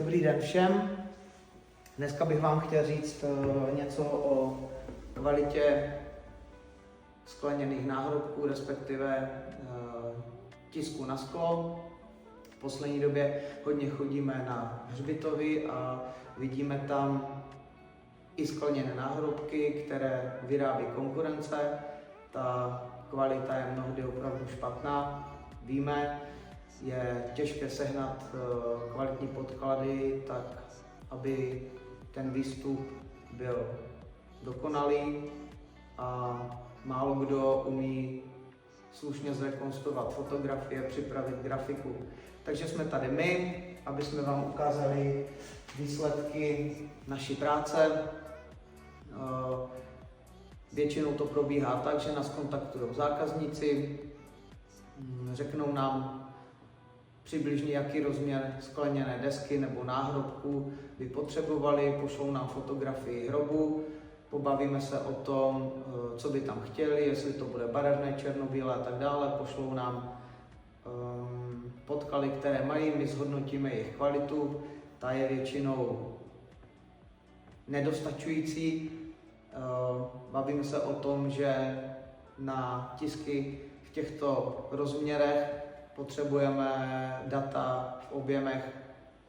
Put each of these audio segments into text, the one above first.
Dobrý den všem. Dneska bych vám chtěl říct něco o kvalitě skleněných náhrobků, respektive tisku na sklo. V poslední době hodně chodíme na hřbitovy a vidíme tam i skleněné náhrobky, které vyrábí konkurence. Ta kvalita je mnohdy opravdu špatná. Víme, je těžké sehnat kvalitní podklady tak, aby ten výstup byl dokonalý, a málo kdo umí slušně zrekonstruovat fotografie, připravit grafiku. Takže jsme tady my, aby jsme vám ukázali výsledky naší práce. Většinou to probíhá tak, že nás kontaktují zákazníci, řeknou nám přibližně, jaký rozměr skleněné desky nebo náhrobku by potřebovali, pošlou nám fotografii hrobu, pobavíme se o tom, co by tam chtěli, jestli to bude barevné, černobílé a tak dále, pošlou nám podklady, které mají, my zhodnotíme jejich kvalitu, ta je většinou nedostačující. Bavíme se o tom, že na tisky v těchto rozměrech potřebujeme data v objemech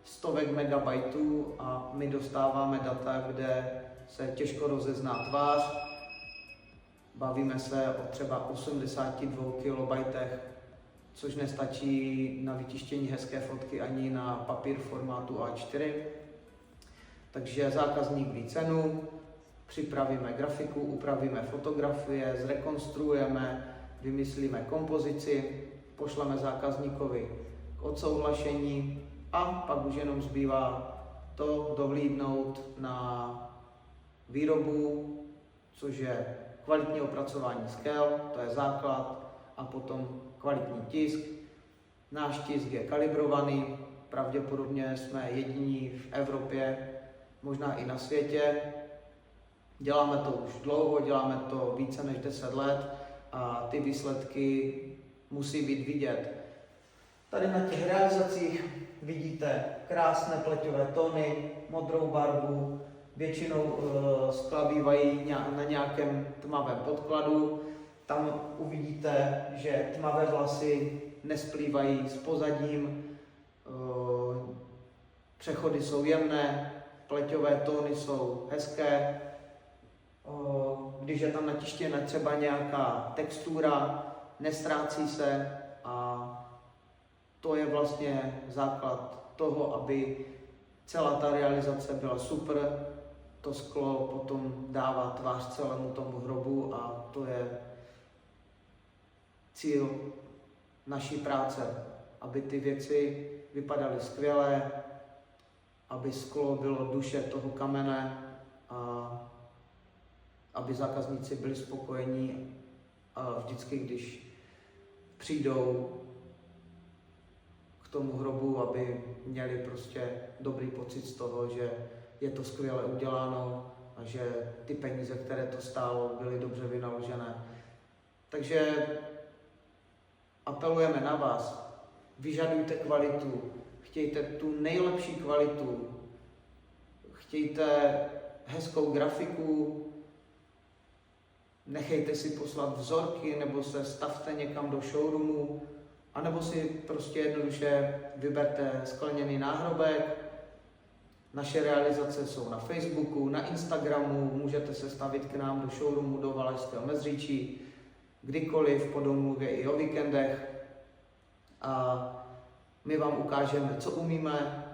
stovek megabajtů a my dostáváme data, kde se těžko rozezná tvář. Bavíme se o třeba 82 kilobajtech, což nestačí na vytištění hezké fotky ani na papír formátu A4. Takže zákazník ví cenu, připravíme grafiku, upravíme fotografie, zrekonstruujeme, vymyslíme kompozici, pošleme zákazníkovi k odsouhlašení a pak už jenom zbývá to dohlídnout na výrobu, což je kvalitní opracování skel, to je základ, a potom kvalitní tisk. Náš tisk je kalibrovaný, pravděpodobně jsme jediní v Evropě, možná i na světě. Děláme to už dlouho, děláme to více než 10 let a ty výsledky musí být vidět. Tady na těch realizacích vidíte krásné pleťové tóny, modrou barvu, většinou skla bývají na nějakém tmavém podkladu. Tam uvidíte, že tmavé vlasy nesplývají s pozadím, přechody jsou jemné, pleťové tóny jsou hezké. Když je tam natištěna třeba nějaká textura, nestrácí se, a to je vlastně základ toho, aby celá ta realizace byla super. To sklo potom dává tvář celému tomu hrobu a to je cíl naší práce, aby ty věci vypadaly skvěle, aby sklo bylo duše toho kamene a aby zákazníci byli spokojení a vždycky, když přijdou k tomu hrobu, aby měli prostě dobrý pocit z toho, že je to skvěle uděláno a že ty peníze, které to stálo, byly dobře vynaložené. Takže apelujeme na vás, vyžadujte kvalitu, chtějte tu nejlepší kvalitu, chtějte hezkou grafiku, nechejte si poslat vzorky, nebo se stavte někam do showroomu, anebo si prostě jednoduše vyberte skleněný náhrobek. Naše realizace jsou na Facebooku, na Instagramu, můžete se stavit k nám do showroomu do Valašského Mezříčí, kdykoliv, po domluvě i o víkendech. A my vám ukážeme, co umíme,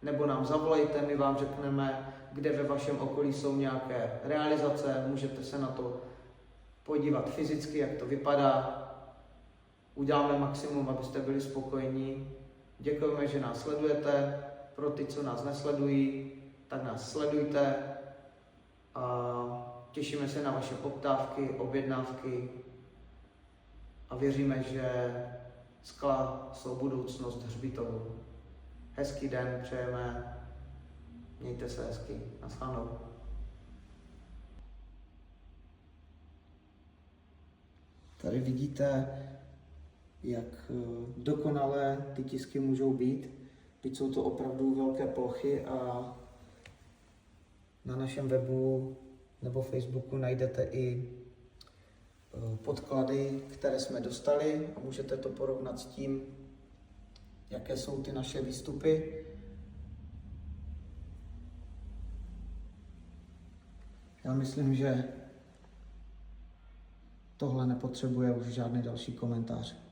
nebo nám zavolejte, my vám řekneme, kde ve vašem okolí jsou nějaké realizace, můžete se na to podívat fyzicky, jak to vypadá. Uděláme maximum, abyste byli spokojení. Děkujeme, že nás sledujete. Pro ty, co nás nesledují, tak nás sledujte a těšíme se na vaše poptávky, objednávky a věříme, že skla jsou budoucnost hřbitovu. Hezký den přejeme, mějte se hezky, naschledanou. Tady vidíte, jak dokonalé ty tisky můžou být. Byť jsou to opravdu velké plochy a na našem webu nebo Facebooku najdete i podklady, které jsme dostali a můžete to porovnat s tím, jaké jsou ty naše výstupy. Já myslím, že tohle nepotřebuje už žádný další komentář.